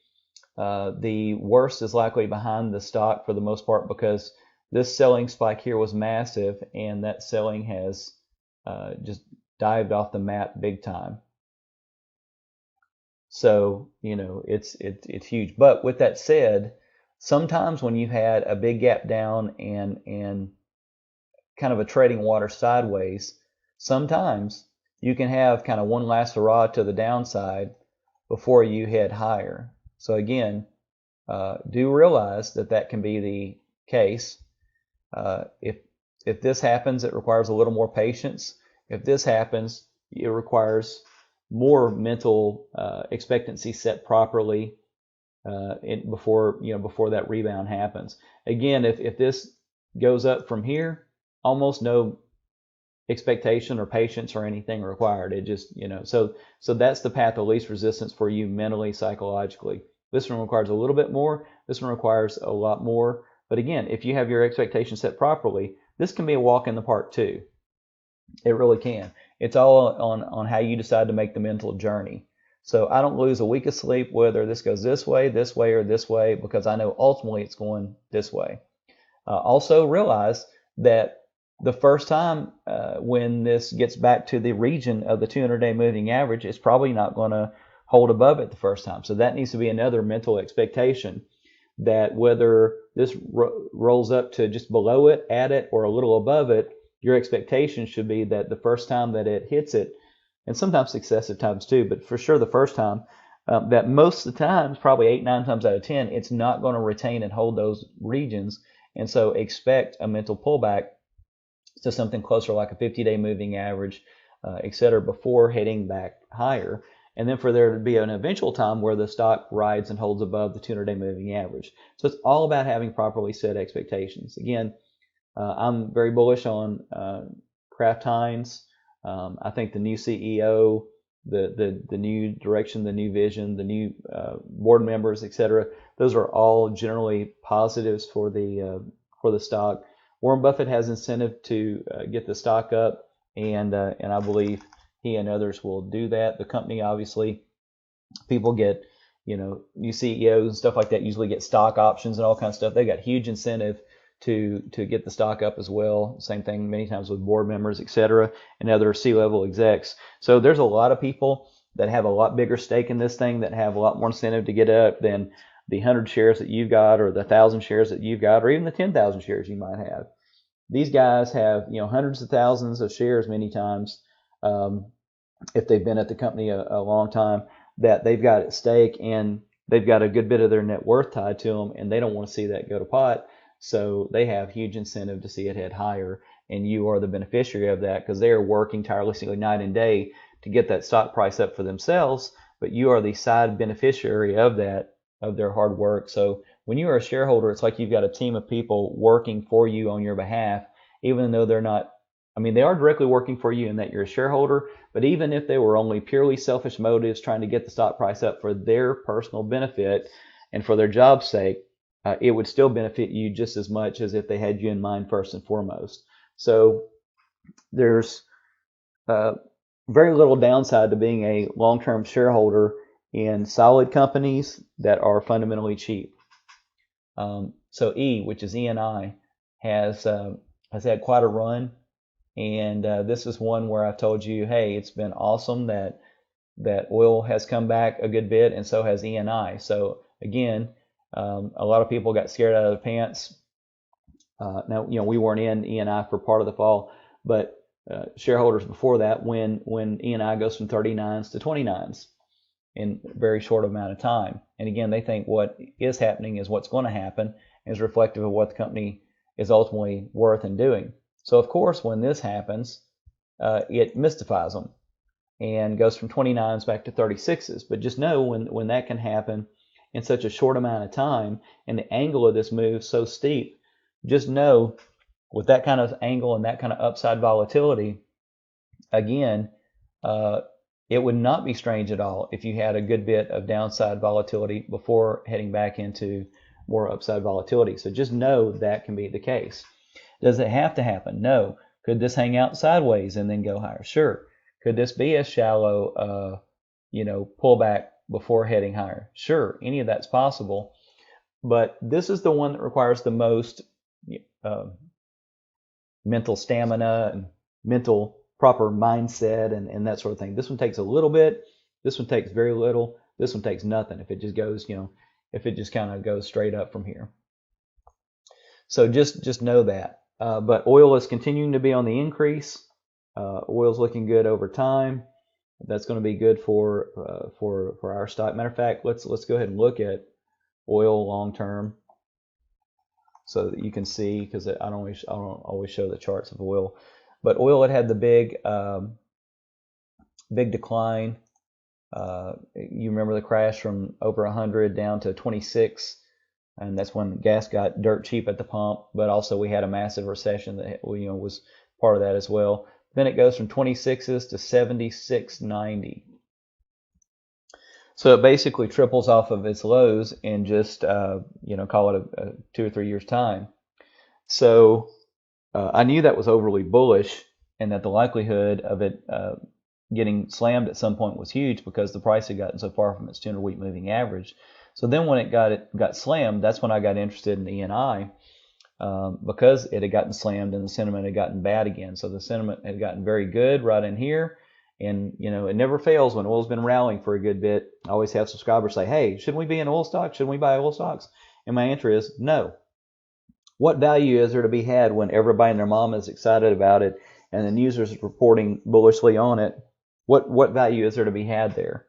the worst is likely behind the stock for the most part, because this selling spike here was massive, and that selling has just dived off the map big time. So it's huge. But with that said, sometimes when you had a big gap down and kind of a trading water sideways, sometimes you can have kind of one last hurrah to the downside before you head higher. So again, do realize that can be the case. If this happens, it requires a little more patience. If this happens, it requires more mental expectancy set properly before that rebound happens. Again, if this goes up from here, almost no expectation or patience or anything required. It just so that's the path of least resistance for you mentally, psychologically. This one requires a little bit more. This one requires a lot more. But again, if you have your expectations set properly, this can be a walk in the park too. It really can. It's all on how you decide to make the mental journey. So I don't lose a week of sleep whether this goes this way, or this way, because I know ultimately it's going this way. Also realize that the first time when this gets back to the region of the 200-day moving average, it's probably not going to hold above it the first time. So that needs to be another mental expectation, that whether this rolls up to just below it, at it, or a little above it, your expectation should be that the first time that it hits it, and sometimes successive times too, but for sure the first time, that most of the times, probably 8-9 times out of 10, it's not going to retain and hold those regions. And so expect a mental pullback to something closer like a 50-day moving average, et cetera, before heading back higher. And then for there to be an eventual time where the stock rides and holds above the 200-day moving average. So it's all about having properly set expectations. Again, I'm very bullish on Kraft Heinz. I think the new CEO the new direction, the new vision, the new board members, etc. Those are all generally positives for the stock. Warren Buffett has incentive to get the stock up, and I believe he and others will do that. The company, obviously, people get, new CEOs and stuff like that usually get stock options and all kinds of stuff. They got huge incentive to get the stock up as well. Same thing many times with board members, etc., and other C-level execs. So there's a lot of people that have a lot bigger stake in this thing, that have a lot more incentive to get up than the 100 shares that you've got, or the 1,000 shares that you've got, or even the 10,000 shares you might have. These guys have, hundreds of thousands of shares many times, if they've been at the company a long time, that they've got at stake, and they've got a good bit of their net worth tied to them, and they don't want to see that go to pot. So they have huge incentive to see it head higher, and you are the beneficiary of that, because they are working tirelessly night and day to get that stock price up for themselves, but you are the side beneficiary of that, of their hard work. So when you are a shareholder, it's like you've got a team of people working for you on your behalf, even though they're not, they are directly working for you in that you're a shareholder, but even if they were only purely selfish motives trying to get the stock price up for their personal benefit and for their job's sake, it would still benefit you just as much as if they had you in mind first and foremost. So there's very little downside to being a long-term shareholder in solid companies that are fundamentally cheap. So E, which is ENI, has had quite a run, and this is one where I've told you, hey, it's been awesome that oil has come back a good bit, and so has ENI. So again, a lot of people got scared out of the pants. Now, we weren't in ENI for part of the fall, but shareholders before that, when ENI goes from 39s to 29s in a very short amount of time. And again, they think what is happening is what's going to happen, is reflective of what the company is ultimately worth and doing. So of course, when this happens, it mystifies them and goes from 29s back to 36s. But just know when that can happen in such a short amount of time, and the angle of this move so steep, just know with that kind of angle and that kind of upside volatility, again, it would not be strange at all if you had a good bit of downside volatility before heading back into more upside volatility. So just know that can be the case. Does it have to happen? No. Could this hang out sideways and then go higher? Sure. Could this be a shallow, pullback before heading higher? Sure. Any of that's possible. But this is the one that requires the most mental stamina and mental proper mindset and that sort of thing. This one takes a little bit. This one takes very little. This one takes nothing if it just goes, if it just kind of goes straight up from here. So just know that. But oil is continuing to be on the increase. Oil's looking good over time. That's going to be good for our stock. Matter of fact, let's go ahead and look at oil long term, so that you can see, because I don't always show the charts of oil. But oil had the big decline. You remember the crash from over 100 down to 26, and that's when gas got dirt cheap at the pump. But also we had a massive recession that was part of that as well. Then it goes from 26s to 76.90. So it basically triples off of its lows in just call it a 2 or 3 years time. So I knew that was overly bullish, and that the likelihood of it getting slammed at some point was huge, because the price had gotten so far from its 200-week moving average. So then when it got slammed, that's when I got interested in ENI, because it had gotten slammed and the sentiment had gotten bad again. So the sentiment had gotten very good right in here. And, it never fails when oil's been rallying for a good bit. I always have subscribers say, hey, shouldn't we be in oil stocks? Shouldn't we buy oil stocks? And my answer is no. What value is there to be had when everybody and their mom is excited about it and the news is reporting bullishly on it? What value is there to be had there?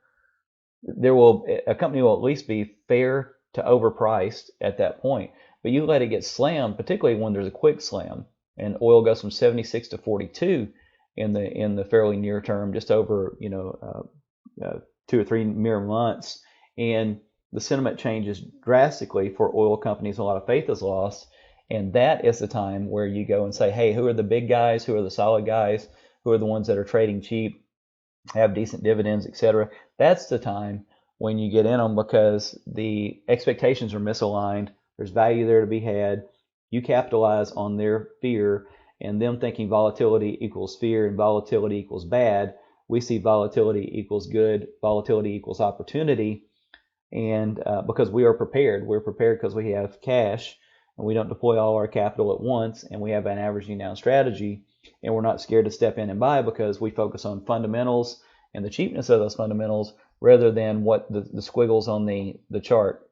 A company will at least be fair to overpriced at that point. But you let it get slammed, particularly when there's a quick slam, and oil goes from 76 to 42 in the fairly near term, just over 2 or 3 mere months, and the sentiment changes drastically for oil companies. A lot of faith is lost, and that is the time where you go and say, hey, who are the big guys? Who are the solid guys? Who are the ones that are trading cheap? have decent dividends, etc., that's the time when you get in them because the expectations are misaligned. There's value there to be had. You capitalize on their fear and them thinking volatility equals fear and volatility equals bad. We see volatility equals good, volatility equals opportunity. And because we are prepared, we're prepared because we have cash and we don't deploy all our capital at once, and we have an averaging down strategy, and we're not scared to step in and buy because we focus on fundamentals and the cheapness of those fundamentals rather than what the squiggles on the chart.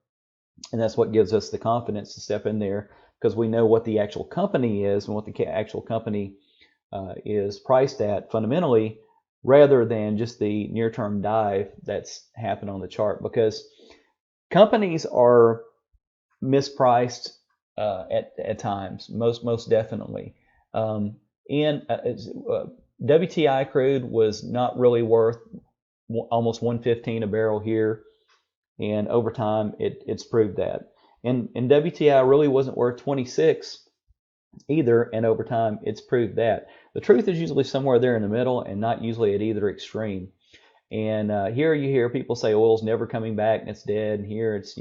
And that's what gives us the confidence to step in there because we know what the actual company is and what the actual company is priced at fundamentally rather than just the near-term dive that's happened on the chart, because companies are mispriced at times, most definitely. And WTI crude was not really worth almost 115 a barrel here, and over time it's proved that. And WTI really wasn't worth 26 either, and over time it's proved that. The truth is usually somewhere there in the middle and not usually at either extreme. And here you hear people say oil's never coming back and it's dead, and here it's,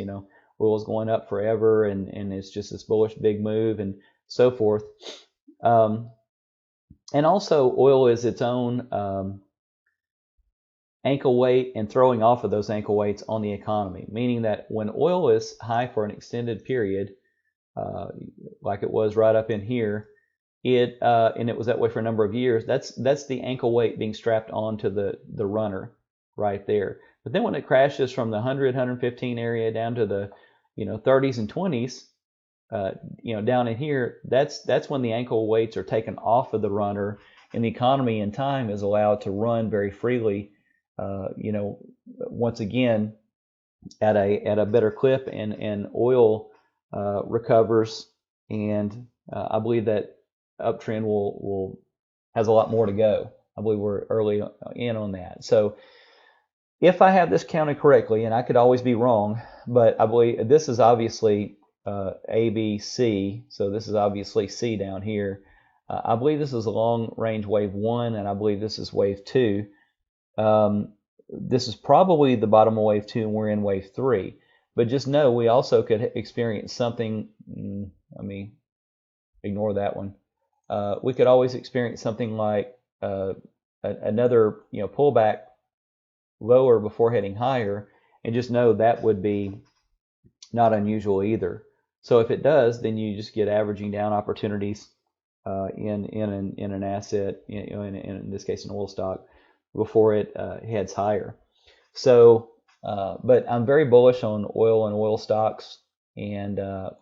oil's going up forever and it's just this bullish big move and so forth. And also oil is its own ankle weight and throwing off of those ankle weights on the economy, meaning that when oil is high for an extended period, like it was right up in here, and it was that way for a number of years, that's the ankle weight being strapped onto the runner right there. But then when it crashes from the 100, 115 area down to the 30s and 20s, down in here, that's when the ankle weights are taken off of the runner, and the economy in time is allowed to run very freely. Once again, at a better clip, and oil recovers, and I believe that uptrend will has a lot more to go. I believe we're early in on that. So if I have this counted correctly, and I could always be wrong, but I believe this is obviously A, B, C. So this is obviously C down here. I believe this is a long range wave 1, and I believe this is wave 2. This is probably the bottom of wave 2, and we're in wave 3. But just know we also could experience something. Let me ignore that one. We could always experience something like another pullback lower before heading higher, and just know that would be not unusual either. So if it does, then you just get averaging down opportunities in an asset, in this case an oil stock, before it heads higher. So, but I'm very bullish on oil and oil stocks, and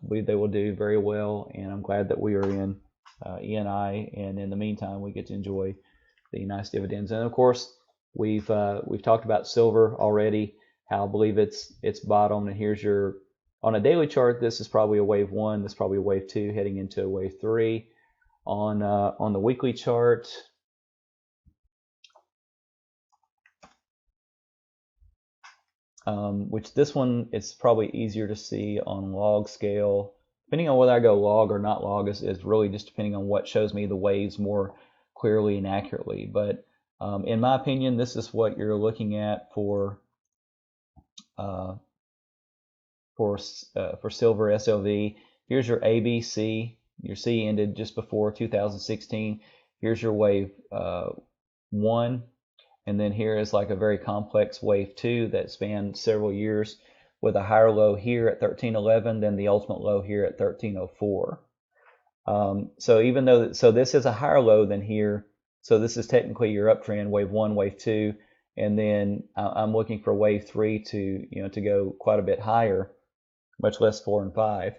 believe they will do very well. And I'm glad that we are in ENI, and in the meantime, we get to enjoy the nice dividends. And of course, we've talked about silver already. How I believe it's bottom. And here's your, on a daily chart, this is probably a wave 1. This is probably a wave 2 heading into a wave 3. On the weekly chart, which this one is probably easier to see on log scale. Depending on whether I go log or not log is really just depending on what shows me the waves more clearly and accurately. But in my opinion, this is what you're looking at for silver SLV. Here's your ABC. Your C ended just before 2016. Here's your wave 1. And then here is like a very complex wave 2 that spanned several years, with a higher low here at 1311 than the ultimate low here at 1304. So even though, this is a higher low than here, so this is technically your uptrend, wave 1, wave 2, and then I'm looking for wave 3 to go quite a bit higher, much less 4 and 5.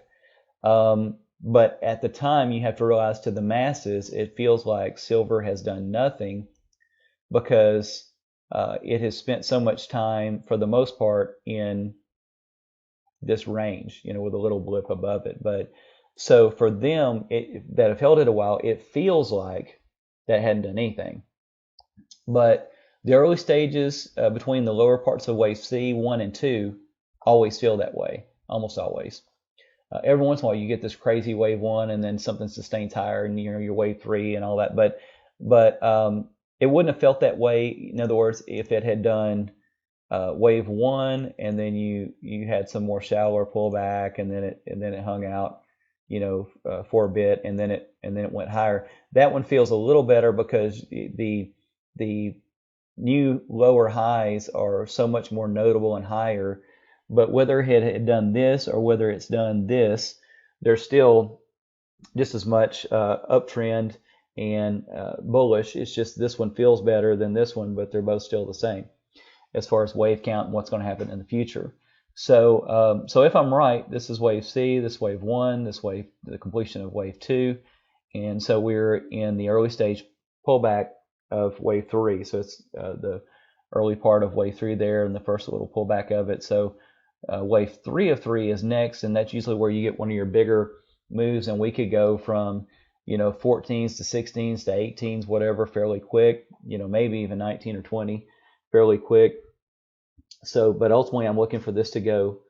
But at the time, you have to realize, to the masses, it feels like silver has done nothing, because it has spent so much time, for the most part, in this range, with a little blip above it. But so for them that have held it a while, it feels like that hadn't done anything. But the early stages between the lower parts of wave C, 1 and 2, always feel that way, almost always. Every once in a while you get this crazy wave 1, and then something sustains higher, and your wave 3 and all that. But it wouldn't have felt that way. In other words, if it had done wave one, and then you had some more shallower pullback, and then it hung out, for a bit, and then it went higher. That one feels a little better because the new lower highs are so much more notable and higher. But whether it had done this or whether it's done this, there's still just as much uptrend and bullish. It's just this one feels better than this one, but they're both still the same as far as wave count and what's going to happen in the future. So if I'm right, this is wave C, this wave 1, this wave, the completion of wave 2, and so we're in the early stage pullback of wave 3. So it's the early part of wave 3 there, and the first little pullback of it. So wave 3 of 3 is next, and that's usually where you get one of your bigger moves, and we could go from 14s to 16s to 18s, whatever, fairly quick. Maybe even 19 or 20 fairly quick. So, but ultimately, I'm looking for this to go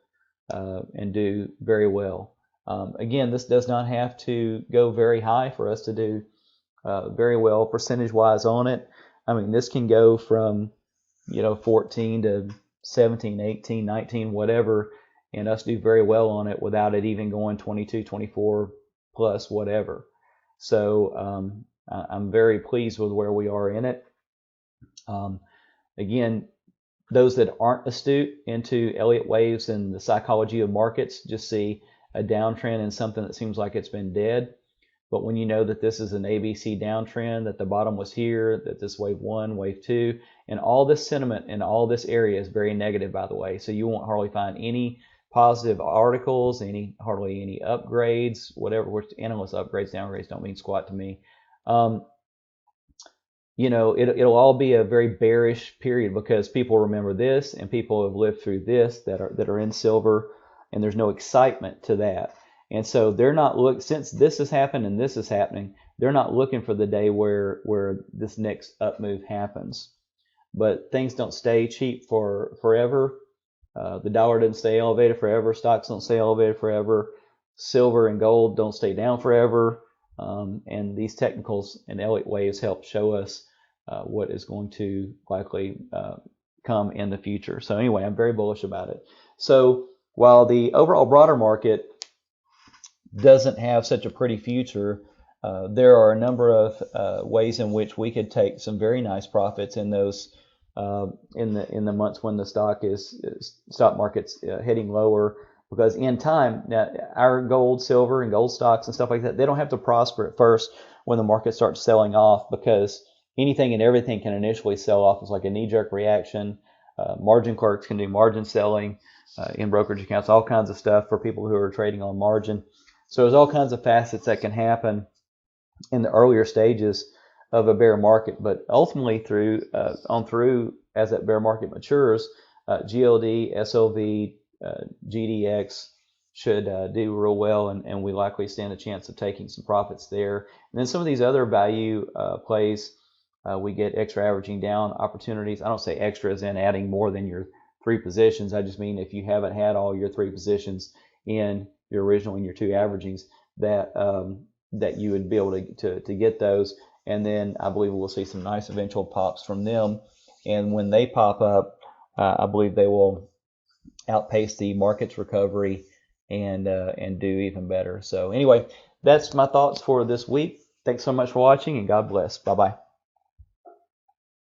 and do very well. Again, this does not have to go very high for us to do very well percentage-wise on it. I mean, this can go from 14 to 17, 18, 19, whatever, and us do very well on it without it even going 22, 24 plus whatever. So I'm very pleased with where we are in it. Again, those that aren't astute into Elliott waves and the psychology of markets just see a downtrend in something that seems like it's been dead. But when you know that this is an ABC downtrend, that the bottom was here, that this wave 1, wave 2, and all this sentiment in all this area is very negative, by the way. So you won't hardly find any positive articles, hardly any upgrades, whatever, which analyst upgrades, downgrades don't mean squat to me. It'll all be a very bearish period because people remember this, and people have lived through this that are in silver, and there's no excitement to that. And so they're not since this has happened and this is happening, they're not looking for the day where this next up move happens. But things don't stay cheap for forever. The dollar doesn't stay elevated forever. Stocks don't stay elevated forever. Silver and gold don't stay down forever. And these technicals and Elliott waves help show us what is going to likely come in the future. So anyway, I'm very bullish about it. So while the overall broader market doesn't have such a pretty future, there are a number of ways in which we could take some very nice profits in those in the months when the stock market's heading lower. Because in time, now, our gold, silver, and gold stocks and stuff like that, they don't have to prosper at first when the market starts selling off, because anything and everything can initially sell off as like a knee-jerk reaction. Margin clerks can do margin selling in brokerage accounts, all kinds of stuff for people who are trading on margin. So there's all kinds of facets that can happen in the earlier stages of a bear market. But ultimately, through as that bear market matures, GLD, SLV, GDX should do real well, and we likely stand a chance of taking some profits there. And then some of these other value plays, we get extra averaging down opportunities. I don't say extra as in adding more than your 3 positions. I just mean if you haven't had all your 3 positions in your original and your 2 averagings, that you would be able to get those. And then I believe we'll see some nice eventual pops from them. And when they pop up, I believe they will outpace the market's recovery and do even better. So anyway, that's my thoughts for this week. Thanks so much for watching, and God bless. Bye-bye.